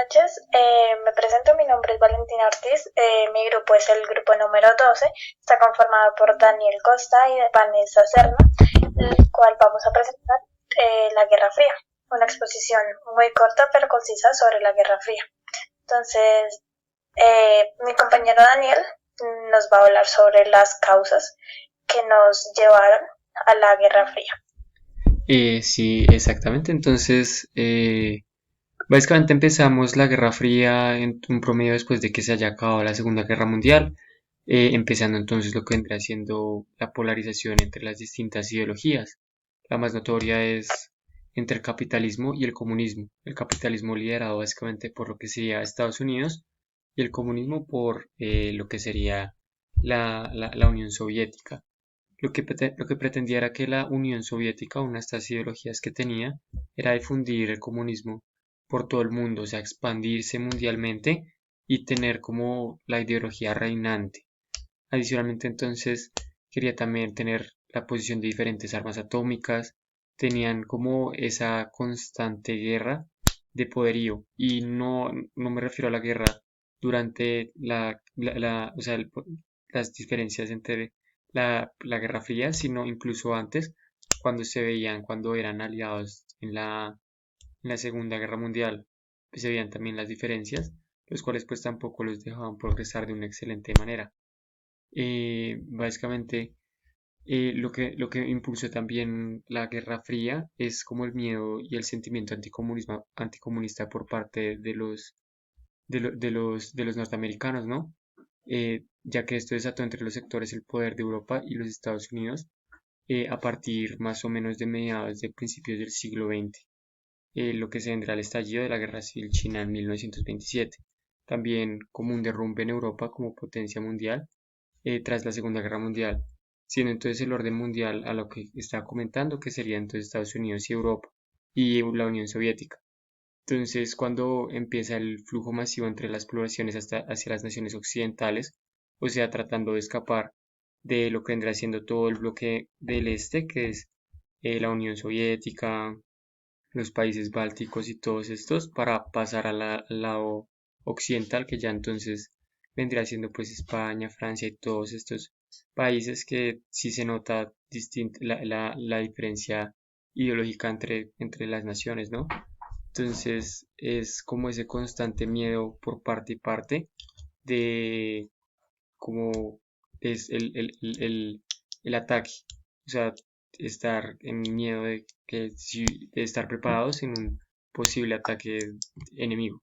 noches. Me presento, mi nombre es Valentina Ortiz. Mi grupo es el grupo número 12. Está conformado por Daniel Costa y Vanessa Serna, el cual vamos a presentar la Guerra Fría, una exposición muy corta pero concisa sobre la Guerra Fría. Entonces, mi compañero Daniel nos va a hablar sobre las causas que nos llevaron a la Guerra Fría. Sí, exactamente. Entonces, básicamente empezamos la Guerra Fría en un promedio después de que se haya acabado la Segunda Guerra Mundial, empezando entonces lo que vendrá siendo la polarización entre las distintas ideologías. La más notoria es entre el capitalismo y el comunismo. El capitalismo liderado básicamente por lo que sería Estados Unidos y el comunismo por lo que sería la Unión Soviética. Lo que pretendía era que la Unión Soviética, una de estas ideologías que tenía, era difundir el comunismo por todo el mundo, o sea, expandirse mundialmente y tener como la ideología reinante. Adicionalmente, entonces, quería también tener la posición de diferentes armas atómicas, tenían como esa constante guerra de poderío, y no me refiero a la guerra durante o sea, las diferencias entre la Guerra Fría, sino incluso antes, cuando se veían, cuando eran aliados en la Segunda Guerra Mundial, pues se veían también las diferencias, los cuales pues tampoco los dejaban progresar de una excelente manera. Básicamente, lo que impulsó también la Guerra Fría es como el miedo y el sentimiento anticomunista por parte de los norteamericanos, ¿no? Ya que esto desató entre los sectores el poder de Europa y los Estados Unidos a partir más o menos de mediados de principios del siglo XX, lo que se vendrá al estallido de la Guerra Civil China en 1927, también como un derrumbe en Europa como potencia mundial tras la Segunda Guerra Mundial, siendo entonces el orden mundial a lo que estaba comentando que sería entonces Estados Unidos y Europa y la Unión Soviética. Entonces, cuando empieza el flujo masivo entre las poblaciones hacia las naciones occidentales, o sea, tratando de escapar de lo que vendrá siendo todo el bloque del este, que es la Unión Soviética, los países bálticos y todos estos, para pasar al lado occidental, que ya entonces vendría siendo pues España, Francia y todos estos países que sí se nota la diferencia ideológica entre las naciones, ¿no? Entonces es como ese constante miedo por parte y parte de cómo es el ataque. O sea, estar en miedo de estar preparados en un posible ataque enemigo.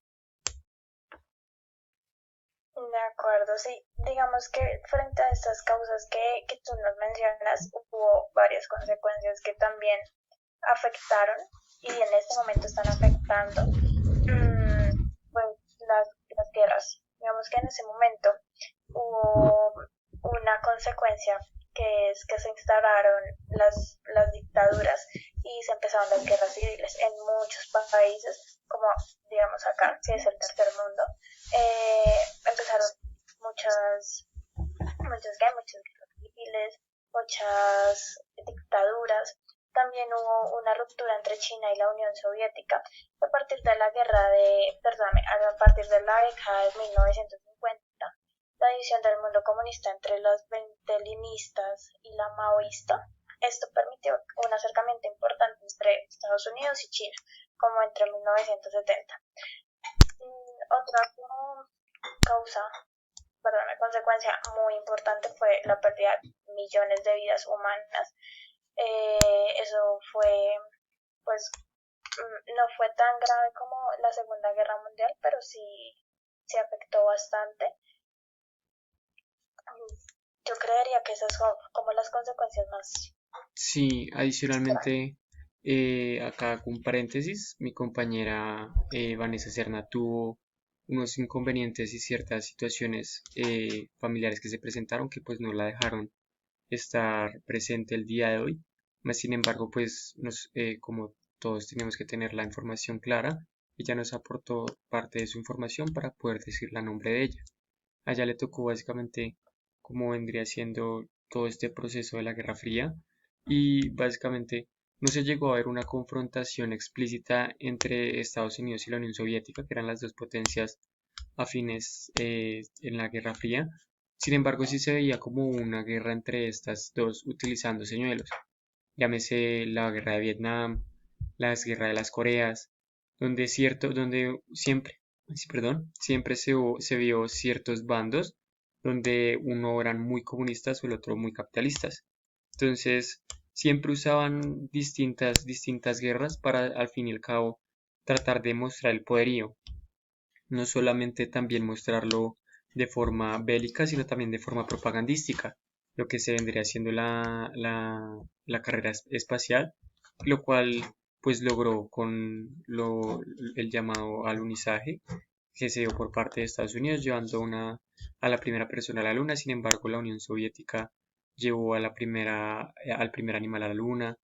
De acuerdo, sí. Digamos que frente a estas causas que tú nos mencionas, hubo varias consecuencias que también afectaron y en este momento están afectando pues las guerras. Digamos que en ese momento hubo una consecuencia que es que se instauraron las dictaduras y se empezaron las guerras civiles en muchos países, como digamos acá, que es el tercer mundo. Empezaron muchas, muchas guerras civiles, muchas dictaduras. También hubo una ruptura entre China y la Unión Soviética a partir de la a partir de la década de 1950. La división del mundo comunista entre los leninistas y la maoísta. Esto permitió un acercamiento importante entre Estados Unidos y China, como entre 1970. Otra causa, perdón, consecuencia muy importante fue la pérdida de millones de vidas humanas. Eso fue, pues, no fue tan grave como la Segunda Guerra Mundial, pero sí afectó bastante. Yo creería que esas son como las consecuencias más Sí, graves. adicionalmente, acá con paréntesis, mi compañera Vanessa Serna tuvo unos inconvenientes y ciertas situaciones familiares que se presentaron que pues no la dejaron estar presente el día de hoy. Mas, sin embargo, pues como todos tenemos que tener la información clara, ella nos aportó parte de su información para poder decir la nombre de ella. A ella le tocó básicamente cómo vendría siendo todo este proceso de la Guerra Fría y básicamente no se llegó a ver una confrontación explícita entre Estados Unidos y la Unión Soviética, que eran las dos potencias afines en la Guerra Fría. Sin embargo, sí se veía como una guerra entre estas dos utilizando señuelos. Llámese la guerra de Vietnam, la guerra de las Coreas, donde siempre, sí, perdón, siempre se vio ciertos bandos donde uno eran muy comunistas o el otro muy capitalistas. Entonces, siempre usaban distintas guerras para al fin y al cabo tratar de mostrar el poderío, no solamente también mostrarlo de forma bélica, sino también de forma propagandística, lo que se vendría siendo la carrera espacial, lo cual pues logró con el llamado alunizaje que se dio por parte de Estados Unidos, llevando a la primera persona a la Luna. Sin embargo, la Unión Soviética llevó al primer animal a la Luna,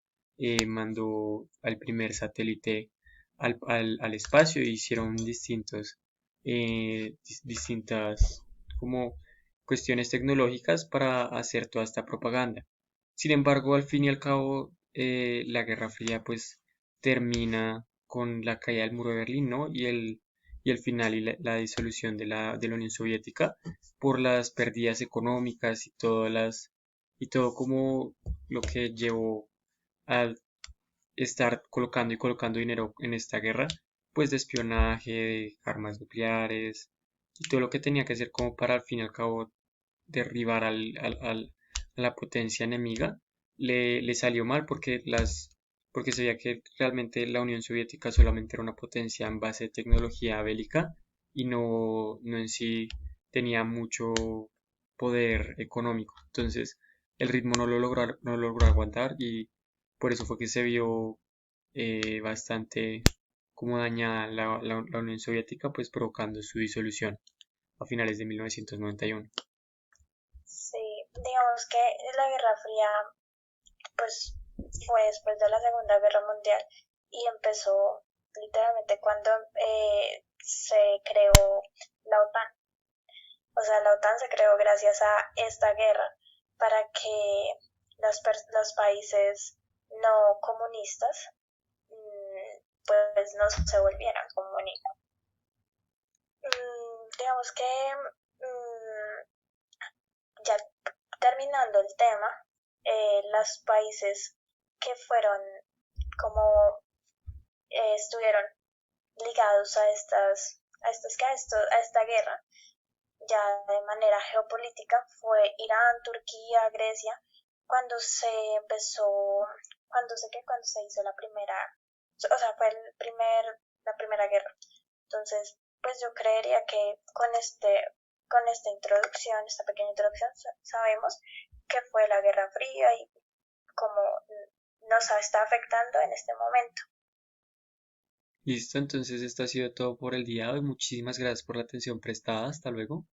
mandó al primer satélite al espacio e hicieron distintas como cuestiones tecnológicas para hacer toda esta propaganda. Sin embargo, al fin y al cabo, la Guerra Fría pues termina con la caída del muro de Berlín, ¿no? Y el final y la disolución de la Unión Soviética por las pérdidas económicas y todo como lo que llevó a estar colocando y colocando dinero en esta guerra, pues de espionaje, de armas nucleares y todo lo que tenía que hacer como para al fin y al cabo derribar a la potencia enemiga, le salió mal porque se veía que realmente la Unión Soviética solamente era una potencia en base de tecnología bélica y no en sí tenía mucho poder económico. Entonces el ritmo no lo logró aguantar y por eso fue que se vio bastante como dañada la Unión Soviética, pues provocando su disolución a finales de 1991. Sí, digamos que la Guerra Fría pues fue después de la Segunda Guerra Mundial y empezó literalmente cuando se creó la OTAN. O sea, la OTAN se creó gracias a esta guerra para que los países no comunistas pues no se volvieran comunistas. Digamos que ya terminando el tema, los países que fueron como estuvieron ligados a esta guerra ya de manera geopolítica fue Irán, Turquía, Grecia, cuando se empezó, cuando se hizo la primera, o sea, fue la primera guerra. Entonces, pues yo creería que con esta introducción, esta pequeña introducción, sabemos que fue la Guerra Fría y cómo nos está afectando en este momento. Listo, entonces esto ha sido todo por el día de hoy. Muchísimas gracias por la atención prestada. Hasta luego.